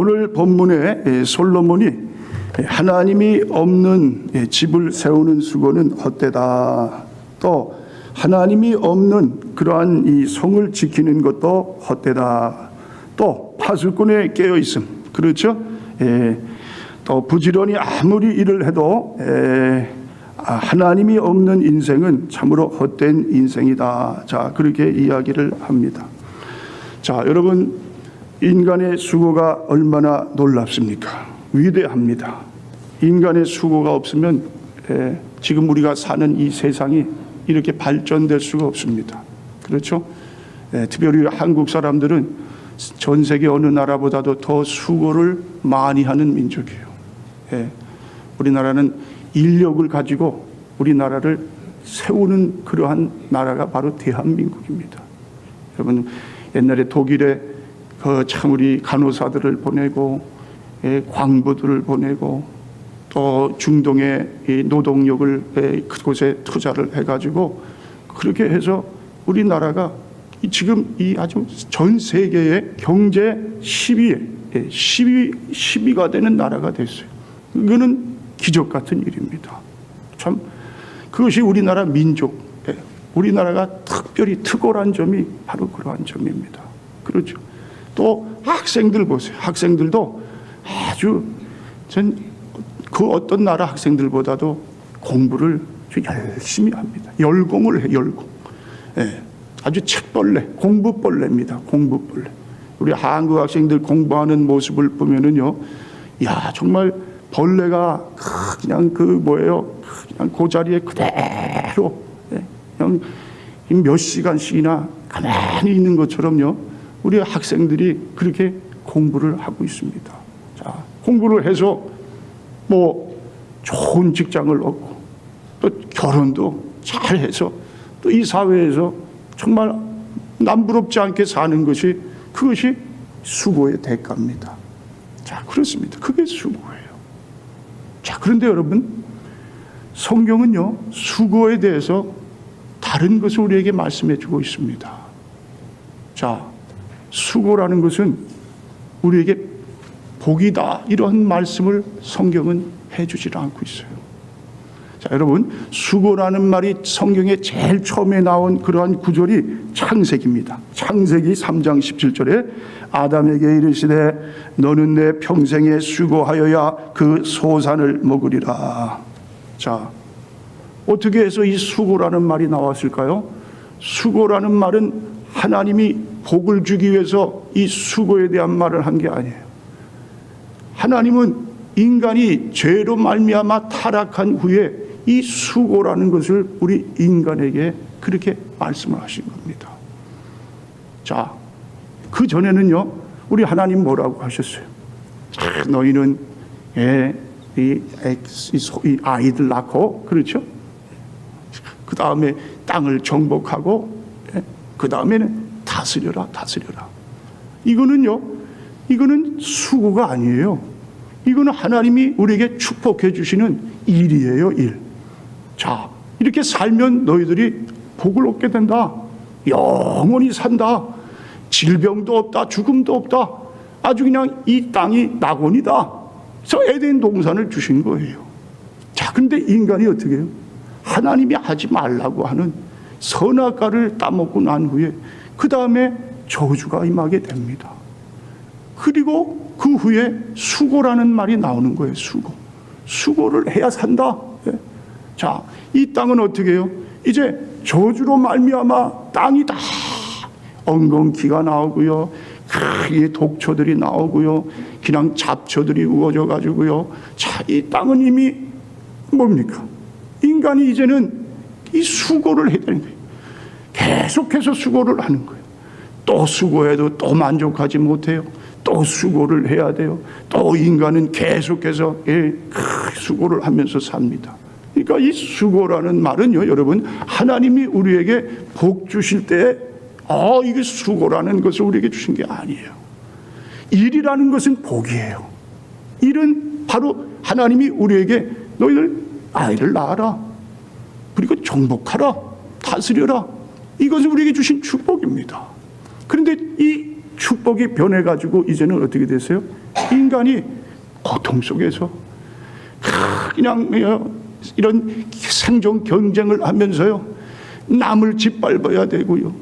오늘 본문에 솔로몬이 하나님이 없는 집을 세우는 수고는 헛되다, 또 하나님이 없는 그러한 이 성을 지키는 것도 헛되다, 또 파수꾼에 깨어 있음, 그렇죠? 또 부지런히 아무리 일을 해도 하나님이 없는 인생은 참으로 헛된 인생이다. 자, 그렇게 이야기를 합니다. 자, 여러분, 인간의 수고가 얼마나 놀랍습니까? 위대합니다. 인간의 수고가 없으면 지금 우리가 사는 이 세상이 이렇게 발전될 수가 없습니다. 그렇죠? 특별히 한국 사람들은 전 세계 어느 나라보다도 더 수고를 많이 하는 민족이에요. 우리나라는 인력을 가지고 우리나라를 세우는 그러한 나라가 바로 대한민국입니다. 여러분, 옛날에 독일에 참 우리 간호사들을 보내고 광부들을 보내고 또 중동의 노동력을 그곳에 투자를 해가지고 그렇게 해서 우리나라가 지금 이 아주 전 세계의 경제 10위가 되는 나라가 됐어요. 이거는 기적 같은 일입니다. 참 그것이 우리나라 민족, 우리나라가 특별히 탁월한 점이 바로 그러한 점입니다. 그렇죠. 또 학생들 보세요. 학생들도 아주 그 어떤 나라 학생들보다도 공부를 아주 열심히 합니다. 열공을 해, 열공. 아주 책벌레, 공부벌레입니다. 공부벌레. 우리 한국 학생들 공부하는 모습을 보면은요, 야, 정말 벌레가 그냥 그냥 그 자리에 그대로 그냥 몇 시간씩이나 가만히 있는 것처럼요, 우리 학생들이 그렇게 공부를 하고 있습니다. 자, 공부를 해서 뭐 좋은 직장을 얻고 또 결혼도 잘 해서 또 이 사회에서 정말 남부럽지 않게 사는 것이, 그것이 수고의 대가입니다. 자, 그렇습니다. 그게 수고예요. 자, 그런데 여러분, 성경은요, 수고에 대해서 다른 것을 우리에게 말씀해 주고 있습니다. 자, 수고라는 것은 우리에게 복이다, 이런 말씀을 성경은 해주지 않고 있어요. 자, 여러분, 수고라는 말이 성경에 제일 처음에 나온 그러한 구절이 창세기입니다. 창세기 3장 17절에 아담에게 이르시되 너는 내 평생에 수고하여야 그 소산을 먹으리라. 자, 어떻게 해서 이 수고라는 말이 나왔을까요? 수고라는 말은 하나님이 복을 주기 위해서 이 수고에 대한 말을 한 게 아니에요. 하나님은 인간이 죄로 말미암아 타락한 후에 이 수고라는 것을 우리 인간에게 그렇게 말씀을 하신 겁니다. 자, 그 전에는요, 우리 하나님 뭐라고 하셨어요? 너희는 이 아이들 낳고, 그렇죠? 그 다음에 땅을 정복하고, 그 다음에는 다스려라. 이거는 수고가 아니에요. 이거는 하나님이 우리에게 축복해 주시는 일이에요, 일. 자, 이렇게 살면 너희들이 복을 얻게 된다. 영원히 산다. 질병도 없다. 죽음도 없다. 아주 그냥 이 땅이 낙원이다. 그래서 에덴 동산을 주신 거예요. 자, 근데 인간이 어떻게 해요? 하나님이 하지 말라고 하는 선악과를 따먹고 난 후에 그 다음에 저주가 임하게 됩니다. 그리고 그 후에 수고라는 말이 나오는 거예요. 수고를 해야 산다. 자, 이 땅은 어떻게 해요? 이제 저주로 말미암아 땅이 다 엉겅퀴가 나오고요, 독초들이 나오고요, 그냥 잡초들이 우거져 가지고요. 자, 이 땅은 이미 뭡니까? 인간이 이제는 이 수고를 해야 되는 거예요. 계속해서 수고를 하는 거예요. 또 수고해도 또 만족하지 못해요. 또 수고를 해야 돼요. 또 인간은 계속해서 수고를 하면서 삽니다. 그러니까 이 수고라는 말은요, 여러분, 하나님이 우리에게 복 주실 때 이게 수고라는 것을 우리에게 주신 게 아니에요. 일이라는 것은 복이에요. 일은 바로 하나님이 우리에게 너희들 아이를 낳아라, 그리고 정복하라, 다스려라, 이것은 우리에게 주신 축복입니다. 그런데 이 축복이 변해가지고 이제는 어떻게 됐어요? 인간이 고통 속에서 그냥 이런 생존 경쟁을 하면서요, 남을 짓밟아야 되고요,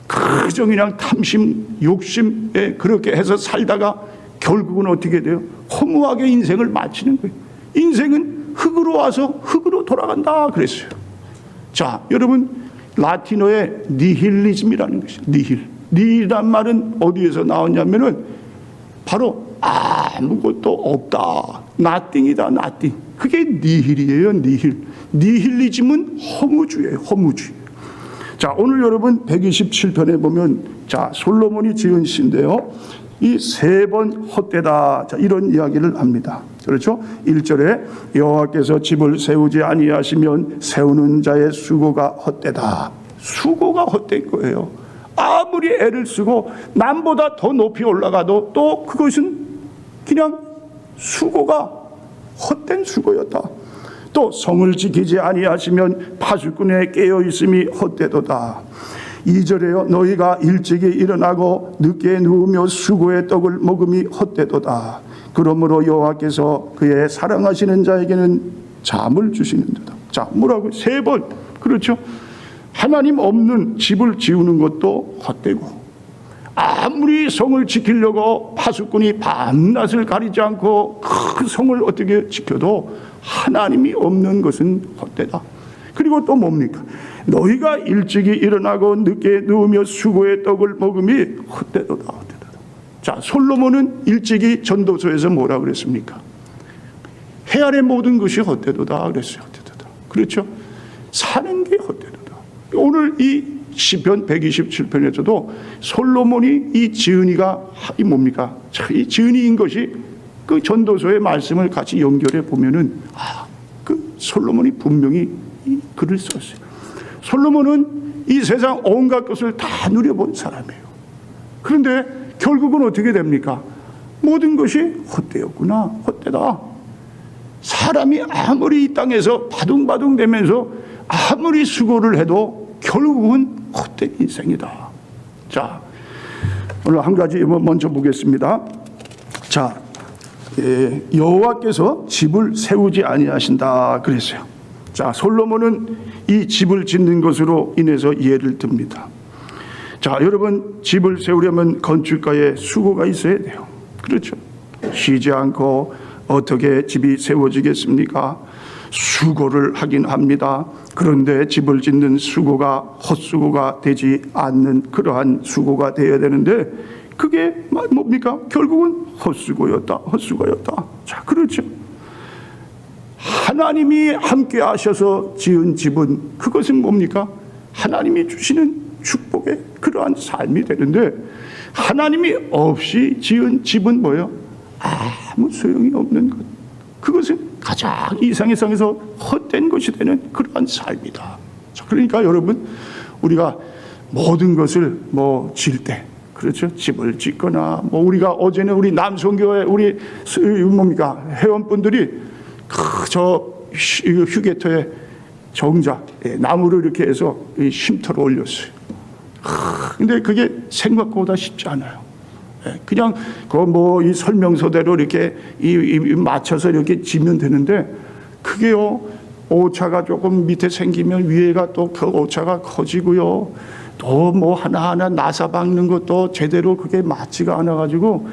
그저 그냥 탐심, 욕심에 그렇게 해서 살다가 결국은 어떻게 돼요? 허무하게 인생을 마치는 거예요. 인생은 흙으로 와서 흙으로 돌아간다 그랬어요. 자, 여러분, 라틴어의 니힐리즘이라는 것이 니힐이란 말은 어디에서 나왔냐면은 바로 아무것도 없다, nothing이다, nothing. 그게 니힐이에요. 니힐리즘은 허무주의예요. 허무주의. 자, 오늘 여러분 127편에 보면, 자, 솔로몬이 지은 시인데요, 이 3번 헛되다, 자, 이런 이야기를 합니다. 그렇죠? 1절에 여호와께서 집을 세우지 아니하시면 세우는 자의 수고가 헛되다. 수고가 헛된 거예요. 아무리 애를 쓰고 남보다 더 높이 올라가도 또 그것은 그냥 수고가 헛된 수고였다. 또 성을 지키지 아니하시면 파수꾼에 깨어 있음이 헛되도다. 2절에요, 너희가 일찍이 일어나고 늦게 누우며 수고의 떡을 먹음이 헛되도다. 그러므로 여호와께서 그의 사랑하시는 자에게는 잠을 주시는도다. 자, 뭐라고? 3번. 그렇죠? 하나님 없는 집을 지우는 것도 헛되고, 아무리 성을 지키려고 파수꾼이 밤낮을 가리지 않고 그 성을 어떻게 지켜도 하나님이 없는 것은 헛되다. 그리고 또 뭡니까? 너희가 일찍이 일어나고 늦게 누우며 수고의 떡을 먹음이 헛되도다. 자, 솔로몬은 일찍이 전도서에서 뭐라 그랬습니까? 해 아래 모든 것이 헛되도다 그랬어요. 헛되도다. 그렇죠? 사는 게 헛되도다. 오늘 이 시편 127편에서도 솔로몬이 이 지은이가 이 뭡니까? 이 지은이인 것이 그 전도서의 말씀을 같이 연결해 보면은, 그 솔로몬이 분명히 이 글을 썼어요. 솔로몬은 이 세상 온갖 것을 다 누려본 사람이에요. 그런데 결국은 어떻게 됩니까? 모든 것이 헛되었구나, 헛되다. 사람이 아무리 이 땅에서 바둥바둥 되면서 아무리 수고를 해도 결국은 헛된 인생이다. 자, 오늘 한 가지 먼저 보겠습니다. 자, 여호와께서 집을 세우지 아니하신다 그랬어요. 자, 솔로몬은 이 집을 짓는 것으로 인해서 예를 듭니다. 자, 여러분, 집을 세우려면 건축가의 수고가 있어야 돼요. 그렇죠? 쉬지 않고 어떻게 집이 세워지겠습니까? 수고를 하긴 합니다. 그런데 집을 짓는 수고가 헛수고가 되지 않는 그러한 수고가 되어야 되는데, 그게 뭡니까? 결국은 헛수고였다. 자, 그렇죠. 하나님이 함께 하셔서 지은 집은, 그것은 뭡니까? 하나님이 주시는 축복의 그러한 삶이 되는데, 하나님이 없이 지은 집은 뭐예요? 아무 소용이 없는 것. 그것은 가장 이 세상에서 헛된 것이 되는 그러한 삶이다. 자, 그러니까 여러분, 우리가 모든 것을 질 때, 그렇죠? 집을 짓거나, 우리가 어제는 우리 남성교회 우리 뭡니까? 회원분들이 저 휴게터에 정자, 나무를 이렇게 해서 쉼터로 올렸어요. 근데 그게 생각보다 쉽지 않아요. 그냥 이 설명서대로 이렇게 맞춰서 이렇게 지면 되는데, 그게요, 오차가 조금 밑에 생기면 위에가 또 그 오차가 커지고요, 또 하나하나 나사 박는 것도 제대로 그게 맞지가 않아가지고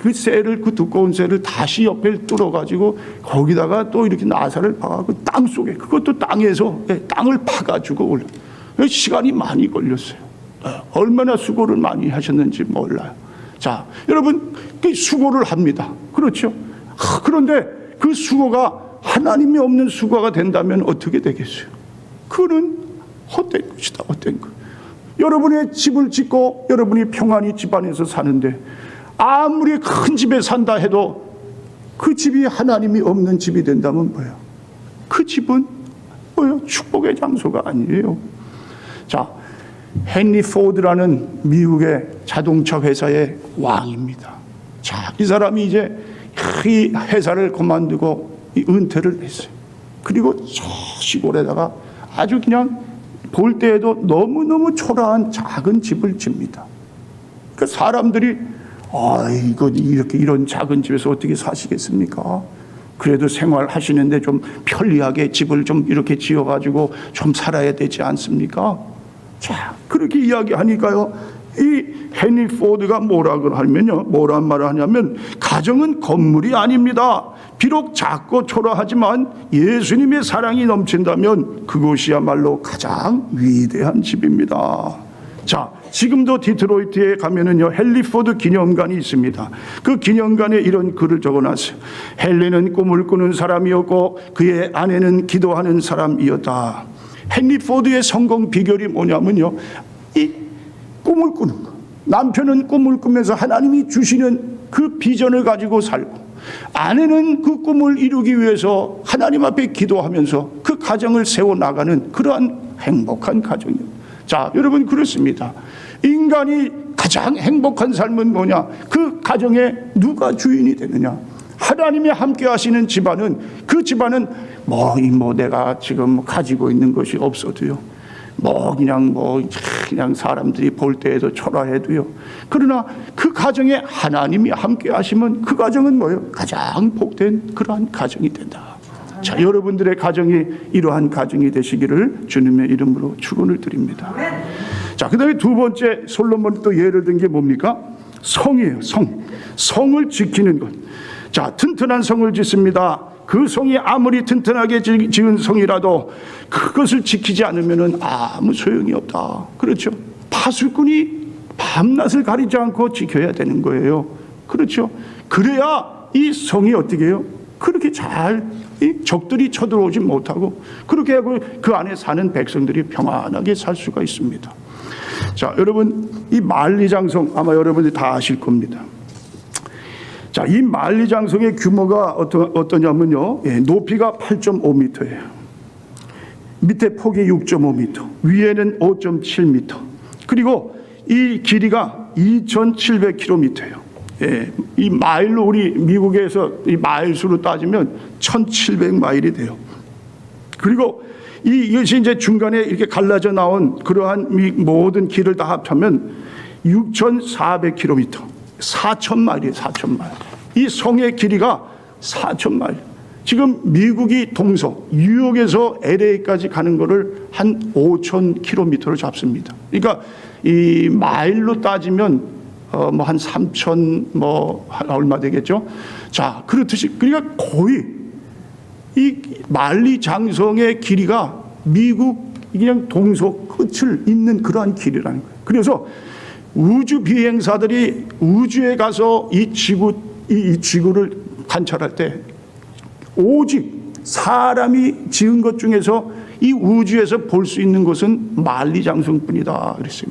그 쇠를, 그 두꺼운 쇠를 다시 옆에 뚫어가지고 거기다가 또 이렇게 나사를 박아서 땅 속에, 그것도 땅에서 땅을 파가지고 올려. 시간이 많이 걸렸어요. 얼마나 수고를 많이 하셨는지 몰라요. 자, 여러분, 그 수고를 합니다. 그렇죠? 그런데 그 수고가 하나님이 없는 수고가 된다면 어떻게 되겠어요? 그는 헛된 것이다. 헛된 것. 여러분의 집을 짓고 여러분이 평안히 집안에서 사는데, 아무리 큰 집에 산다 해도 그 집이 하나님이 없는 집이 된다면 뭐예요? 그 집은 뭐예요? 축복의 장소가 아니에요. 자, 헨리 포드라는 미국의 자동차 회사의 왕입니다. 자, 이 사람이 이제 이 회사를 그만두고 은퇴를 했어요. 그리고 저 시골에다가 아주 그냥 볼 때에도 너무너무 초라한 작은 집을 집니다. 그러니까 사람들이 이거 이렇게 이런 작은 집에서 어떻게 사시겠습니까? 그래도 생활하시는데 좀 편리하게 집을 좀 이렇게 지어가지고 좀 살아야 되지 않습니까? 자, 그렇게 이야기하니까요, 이 헨리 포드가 뭐라고 하면요, 뭐란 말을 하냐면, 가정은 건물이 아닙니다. 비록 작고 초라하지만 예수님의 사랑이 넘친다면 그곳이야말로 가장 위대한 집입니다. 자, 지금도 디트로이트에 가면은요, 헨리 포드 기념관이 있습니다. 그 기념관에 이런 글을 적어놨어요. 헨리는 꿈을 꾸는 사람이었고 그의 아내는 기도하는 사람이었다. 헨리 포드의 성공 비결이 뭐냐면요, 이 꿈을 꾸는 거. 남편은 꿈을 꾸면서 하나님이 주시는 그 비전을 가지고 살고, 아내는 그 꿈을 이루기 위해서 하나님 앞에 기도하면서 그 가정을 세워나가는 그러한 행복한 가정이에요. 자, 여러분, 그렇습니다. 인간이 가장 행복한 삶은 뭐냐? 그 가정에 누가 주인이 되느냐? 하나님이 함께 하시는 집안은, 그 집안은 내가 지금 가지고 있는 것이 없어도요, 그냥 사람들이 볼 때에도 초라해도요, 그러나 그 가정에 하나님이 함께 하시면 그 가정은 뭐예요? 가장 복된 그러한 가정이 된다. 자, 여러분들의 가정이 이러한 가정이 되시기를 주님의 이름으로 축원을 드립니다. 자, 그 다음에 두 번째 솔로몬이 또 예를 든 게 뭡니까? 성이에요. 성을 지키는 것. 자, 튼튼한 성을 짓습니다. 그 성이 아무리 튼튼하게 지은 성이라도 그것을 지키지 않으면 아무 소용이 없다. 그렇죠? 파수꾼이 밤낮을 가리지 않고 지켜야 되는 거예요. 그렇죠? 그래야 이 성이 어떻게 해요? 그렇게 잘 적들이 쳐들어오지 못하고, 그렇게 하고 그 안에 사는 백성들이 평안하게 살 수가 있습니다. 자, 여러분, 이 만리장성 아마 여러분들이 다 아실 겁니다. 자, 이 만리장성의 규모가 어떠냐면요, 높이가 8.5m예요. 밑에 폭이 6.5m, 위에는 5.7m, 그리고 이 길이가 2,700km예요. 이 마일로, 우리 미국에서 이 마일수로 따지면 1,700마일이 돼요. 그리고 이것이 이제 중간에 이렇게 갈라져 나온 그러한 모든 길을 다 합하면 6,400km, 4,000마일이에요. 4,000마일. 이 성의 길이가 4,000마일. 지금 미국이 동서, 뉴욕에서 LA까지 가는 거를 한 5,000km로 잡습니다. 그러니까 이 마일로 따지면 한 3,000 얼마 되겠죠. 자, 그렇듯이, 그러니까 거의 이 만리장성의 길이가 미국 그냥 동서 끝을 잇는 그러한 길이라는 거예요. 그래서 우주 비행사들이 우주에 가서 이 지구를 관찰할 때 오직 사람이 지은 것 중에서 이 우주에서 볼 수 있는 것은 만리장성뿐이다 그랬어요.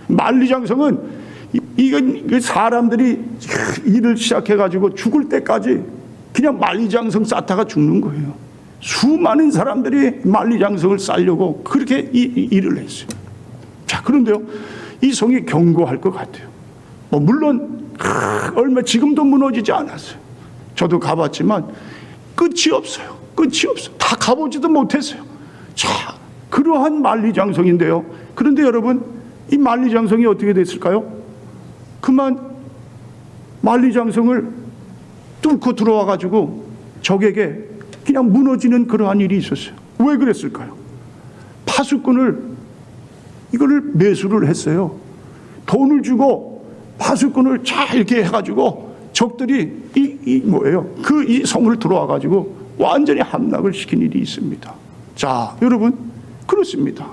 만리장성은 이건 사람들이 일을 시작해가지고 죽을 때까지 그냥 만리장성 쌓다가 죽는 거예요. 수많은 사람들이 만리장성을 쌓으려고 그렇게 일을 했어요. 자, 그런데요, 이 성이 견고할 것 같아요. 물론 지금도 무너지지 않았어요. 저도 가봤지만 끝이 없어요. 다 가보지도 못했어요. 자, 그러한 만리장성인데요, 그런데 여러분, 이 만리장성이 어떻게 됐을까요? 그만 만리장성을 뚫고 들어와 가지고 적에게 그냥 무너지는 그러한 일이 있었어요. 왜 그랬을까요? 이거를 매수를 했어요. 돈을 주고 파수꾼을 잘 이렇게 해가지고 적들이 이 성을 들어와 가지고 완전히 함락을 시킨 일이 있습니다. 자, 여러분, 그렇습니다.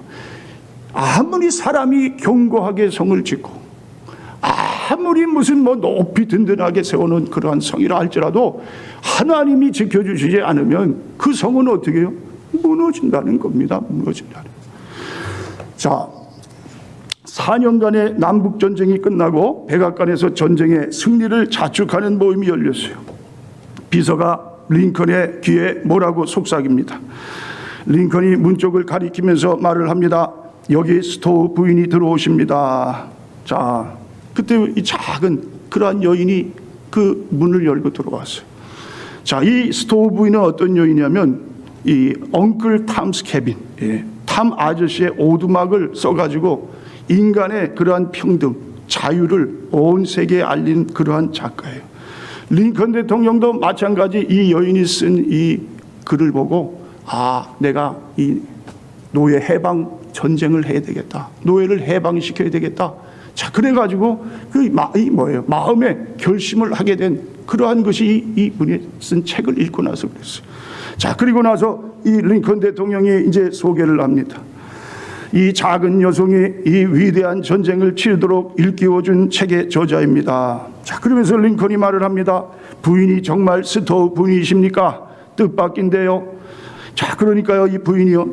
아무리 사람이 견고하게 성을 짓고, 아무리 무슨 높이 든든하게 세워놓은 그러한 성이라 할지라도 하나님이 지켜주시지 않으면 그 성은 어떻게 해요? 무너진다는 겁니다. 무너진다는. 자, 4년간의 남북전쟁이 끝나고 백악관에서 전쟁의 승리를 자축하는 모임이 열렸어요. 비서가 링컨의 귀에 뭐라고 속삭입니다. 링컨이 문 쪽을 가리키면서 말을 합니다. 여기 스토우 부인이 들어오십니다. 자, 그때 이 작은 그러한 여인이 그 문을 열고 들어왔어요. 자, 이 스토우 부인은 어떤 여인이냐면 이 엉클 탐스 캐빈, 탐 아저씨의 오두막을 써가지고 인간의 그러한 평등, 자유를 온 세계에 알린 그러한 작가예요. 링컨 대통령도 마찬가지 이 여인이 쓴 이 글을 보고 내가 이 노예 해방 전쟁을 해야 되겠다. 노예를 해방시켜야 되겠다. 자, 그래가지고 마음에 결심을 하게 된 그러한 것이 이분이 쓴 책을 읽고 나서 그랬어요. 자, 그리고 나서 이 링컨 대통령이 이제 소개를 합니다. 이 작은 여성이 이 위대한 전쟁을 치르도록 일깨워준 책의 저자입니다. 자, 그러면서 링컨이 말을 합니다. 부인이 정말 스토우 부인이십니까? 뜻밖인데요. 자, 그러니까요, 이 부인이요,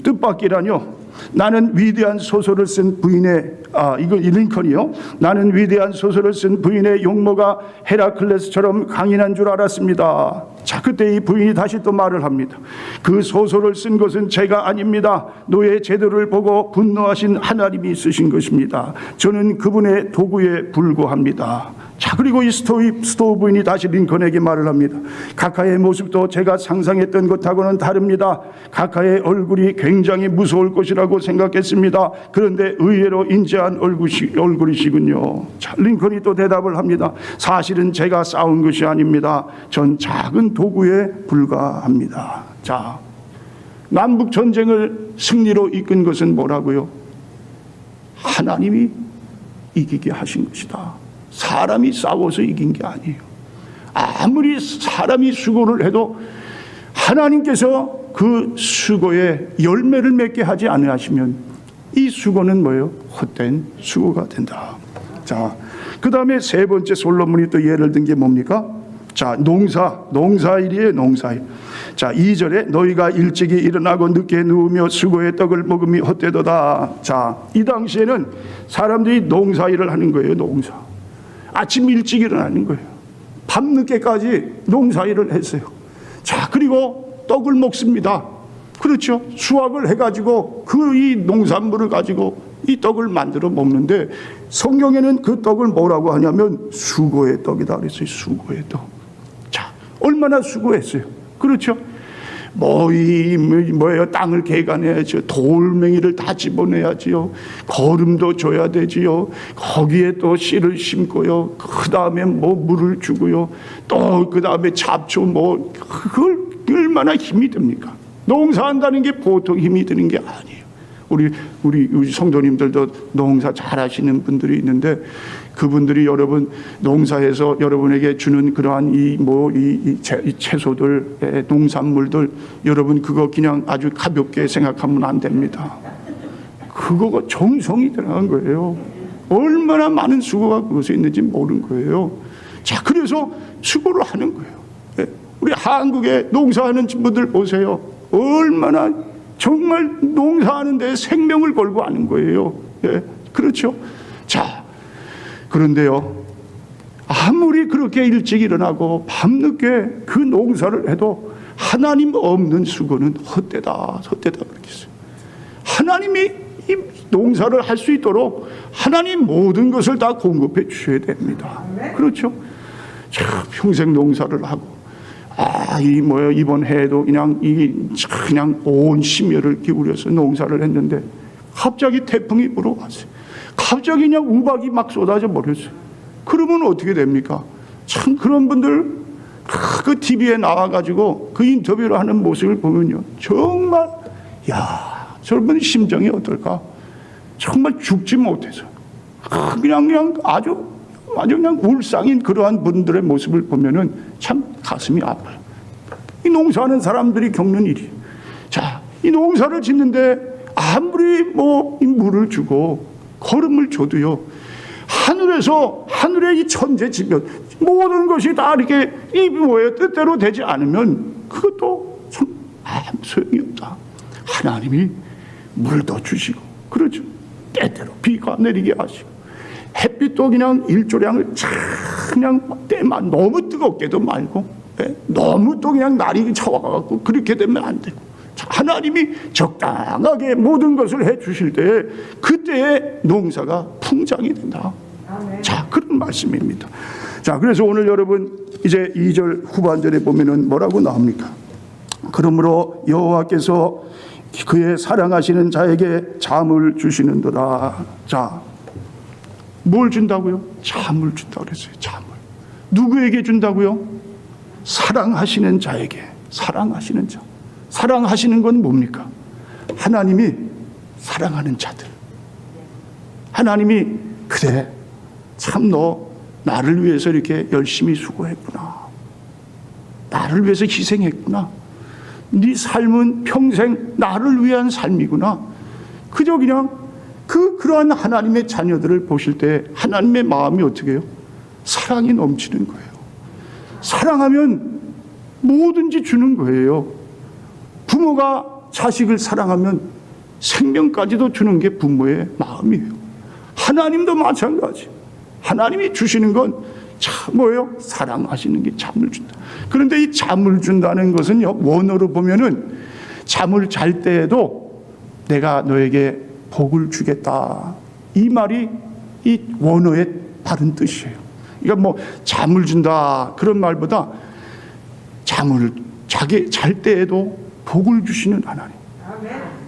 뜻밖이라뇨. 나는 위대한 소설을 쓴 부인의 이거 링컨이요. 나는 위대한 소설을 쓴 부인의 용모가 헤라클레스처럼 강인한 줄 알았습니다. 자, 그때 이 부인이 다시 또 말을 합니다. 그 소설을 쓴 것은 제가 아닙니다. 노예 제도를 보고 분노하신 하나님이 쓰신 것입니다. 저는 그분의 도구에 불과합니다. 자, 그리고 이 스토우 부인이 다시 링컨에게 말을 합니다. 카카의 모습도 제가 상상했던 것하고는 다릅니다. 카카의 얼굴이 굉장히 무서울 것이라고 생각했습니다. 그런데 의외로 인자한 얼굴이시군요. 자, 링컨이 또 대답을 합니다. 사실은 제가 싸운 것이 아닙니다. 전 작은 도구에 불과합니다. 자, 남북 전쟁을 승리로 이끈 것은 뭐라고요? 하나님이 이기게 하신 것이다. 사람이 싸워서 이긴 게 아니에요. 아무리 사람이 수고를 해도 하나님께서 그 수고에 열매를 맺게 하지 않으시면 이 수고는 뭐예요? 헛된 수고가 된다. 자, 그 다음에 세 번째 솔로몬이 또 예를 든 게 뭡니까? 자, 농사일이에요. 농사일. 자, 2절에 너희가 일찍이 일어나고 늦게 누우며 수고의 떡을 먹음이 헛되도다. 자, 이 당시에는 사람들이 농사일을 하는 거예요. 농사. 아침 일찍 일어나는 거예요. 밤늦게까지 농사일을 했어요. 자, 그리고 떡을 먹습니다. 그렇죠. 수확을 해가지고 이 농산물을 가지고 이 떡을 만들어 먹는데 성경에는 그 떡을 뭐라고 하냐면 수고의 떡이다 그랬어요. 수고의 떡. 자, 얼마나 수고했어요. 그렇죠. 뭐예요? 땅을 개간해야죠. 돌멩이를 다 집어내야지요. 거름도 줘야 되지요. 거기에 또 씨를 심고요. 그 다음에 물을 주고요. 또 그 다음에 잡초 그걸 얼마나 힘이 듭니까? 농사한다는 게 보통 힘이 드는 게 아니에요. 우리 성도님들도 농사 잘하시는 분들이 있는데 그분들이 여러분 농사에서 여러분에게 주는 그러한 이 채소들, 농산물들 여러분 그거 그냥 아주 가볍게 생각하면 안 됩니다. 그거가 정성이 들어간 거예요. 얼마나 많은 수고가 그것에 있는지 모르는 거예요. 자, 그래서 수고를 하는 거예요. 우리 한국에 농사하는 분들 보세요. 얼마나 정말 농사하는 데 생명을 걸고 하는 거예요. 그렇죠? 자, 그런데요, 아무리 그렇게 일찍 일어나고 밤늦게 그 농사를 해도 하나님 없는 수고는 헛되다 그렇게 했어요. 하나님이 이 농사를 할 수 있도록 하나님 모든 것을 다 공급해 주셔야 됩니다. 그렇죠? 자, 평생 농사를 하고 이번 해에도 그냥 온 심혈을 기울여서 농사를 했는데 갑자기 태풍이 불어왔어요. 갑자기 그냥 우박이 막 쏟아져 버렸어요. 그러면 어떻게 됩니까? 참 그런 분들 그 TV에 나와가지고 그 인터뷰를 하는 모습을 보면요, 정말 저분 심정이 어떨까? 정말 죽지 못해서 그냥 아주 그냥 울상인 그러한 분들의 모습을 보면은 참 가슴이 아파요. 이 농사하는 사람들이 겪는 일이에요. 자, 이 농사를 짓는데 아무리 이 물을 주고 거름을 줘도요, 하늘의 이 천재지변 모든 것이 다 이렇게 뜻대로 되지 않으면 그것도 참 아무 소용이 없다. 하나님이 물도 주시고, 그렇죠, 때때로 비가 내리게 하시고, 햇빛도 그냥 일조량을 그냥 때만 너무 뜨겁게도 말고, 너무 또 그냥 날이 차와갖고 그렇게 되면 안 되고, 하나님이 적당하게 모든 것을 해 주실 때 그때의 농사가 풍장이 된다. 자, 그런 말씀입니다. 자, 그래서 오늘 여러분 이제 2절 후반절에 보면은 뭐라고 나옵니까? 그러므로 여호와께서 그의 사랑하시는 자에게 잠을 주시는도다. 자, 뭘 준다고요? 잠을 준다고 그랬어요. 잠을. 누구에게 준다고요? 사랑하시는 자에게. 사랑하시는 자. 사랑하시는 건 뭡니까? 하나님이 사랑하는 자들. 하나님이 그래, 참 너 나를 위해서 이렇게 열심히 수고했구나. 나를 위해서 희생했구나. 네 삶은 평생 나를 위한 삶이구나. 그저 그냥 그러한 하나님의 자녀들을 보실 때 하나님의 마음이 어떻게 해요? 사랑이 넘치는 거예요. 사랑하면 뭐든지 주는 거예요. 부모가 자식을 사랑하면 생명까지도 주는 게 부모의 마음이에요. 하나님도 마찬가지. 하나님이 주시는 건 뭐예요? 사랑하시는 게 잠을 준다. 그런데 이 잠을 준다는 것은요, 원어로 보면은 잠을 잘 때에도 내가 너에게 복을 주겠다. 이 말이 이 원어의 바른 뜻이에요. 그러니까 뭐 잠을 준다 그런 말보다 잠을 잘 때에도 복을 주시는 하나님.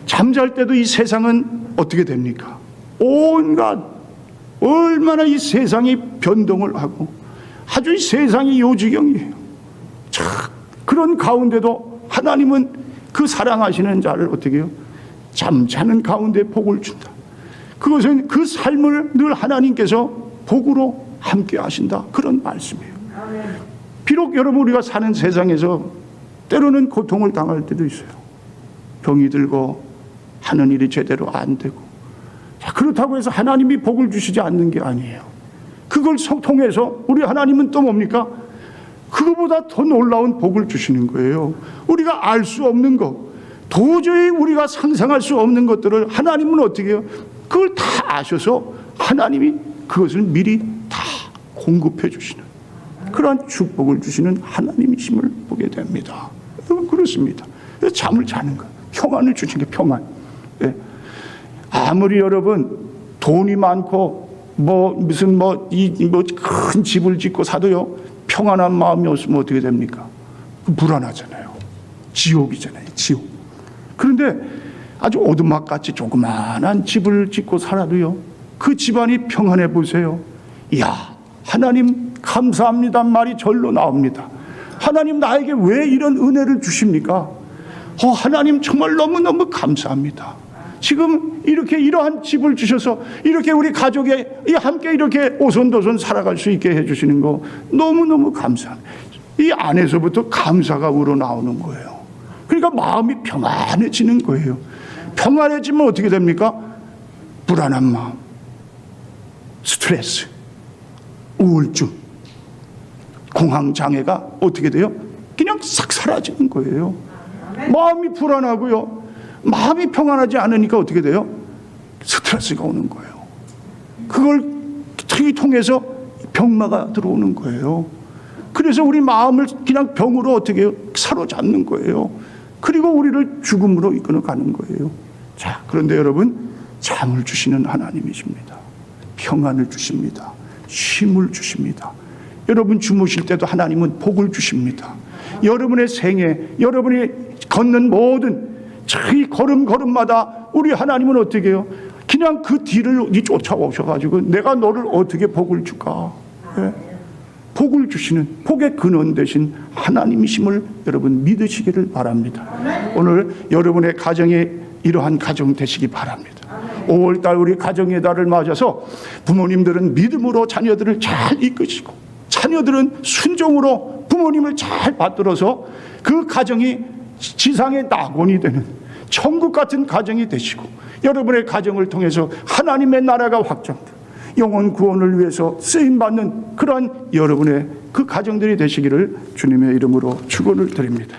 잠잘 때도 이 세상은 어떻게 됩니까? 온갖 얼마나 이 세상이 변동을 하고 아주 이 세상이 요지경이에요. 참 그런 가운데도 하나님은 그 사랑하시는 자를 어떻게 해요? 잠자는 가운데 복을 준다. 그것은 그 삶을 늘 하나님께서 복으로 함께 하신다. 그런 말씀이에요. 비록 여러분 우리가 사는 세상에서 때로는 고통을 당할 때도 있어요. 병이 들고 하는 일이 제대로 안 되고. 자, 그렇다고 해서 하나님이 복을 주시지 않는 게 아니에요. 그걸 통해서 우리 하나님은 또 뭡니까? 그거보다 더 놀라운 복을 주시는 거예요. 우리가 알 수 없는 것, 도저히 우리가 상상할 수 없는 것들을 하나님은 어떻게 해요? 그걸 다 아셔서 하나님이 그것을 미리 다 공급해 주시는 그러한 축복을 주시는 하나님이심을 보게 됩니다. 여러분 그렇습니다. 잠을 자는 것, 평안을 주시는 게 평안. 예. 아무리 여러분 돈이 많고 무슨 큰 집을 짓고 사도요 평안한 마음이 없으면 어떻게 됩니까? 불안하잖아요. 지옥이잖아요. 지옥. 그런데 아주 오두막같이 조그마한 집을 짓고 살아도요 그 집안이 평안해 보세요. 이야, 하나님 감사합니다 말이 절로 나옵니다. 하나님 나에게 왜 이런 은혜를 주십니까? 하나님 정말 너무너무 감사합니다. 지금 이렇게 이러한 집을 주셔서 이렇게 우리 가족이 함께 이렇게 오손도손 살아갈 수 있게 해주시는 거 너무너무 감사합니다. 이 안에서부터 감사가 우러나오는 거예요. 그러니까 마음이 평안해지는 거예요. 평안해지면 어떻게 됩니까? 불안한 마음, 스트레스, 우울증, 공황장애가 어떻게 돼요? 그냥 싹 사라지는 거예요. 마음이 불안하고요. 마음이 평안하지 않으니까 어떻게 돼요? 스트레스가 오는 거예요. 그걸 통해서 병마가 들어오는 거예요. 그래서 우리 마음을 그냥 병으로 어떻게 해요? 사로잡는 거예요. 그리고 우리를 죽음으로 이끌어가는 거예요. 자, 그런데 여러분 잠을 주시는 하나님이십니다. 평안을 주십니다. 쉼을 주십니다. 여러분 주무실 때도 하나님은 복을 주십니다. 여러분의 생애, 여러분이 걷는 모든 이 걸음걸음마다 우리 하나님은 어떻게 해요? 그냥 그 뒤를 쫓아오셔가지고 내가 너를 어떻게 복을 줄까? 네? 복을 주시는 복의 근원 되신 하나님이심을 여러분 믿으시기를 바랍니다. 오늘 여러분의 가정이 이러한 가정 되시기 바랍니다. 5월달 우리 가정의 달을 맞아서 부모님들은 믿음으로 자녀들을 잘 이끄시고 자녀들은 순종으로 부모님을 잘 받들어서 그 가정이 지상의 낙원이 되는 천국 같은 가정이 되시고 여러분의 가정을 통해서 하나님의 나라가 확장되고 영혼 구원을 위해서 쓰임받는 그러한 여러분의 그 가정들이 되시기를 주님의 이름으로 축원을 드립니다.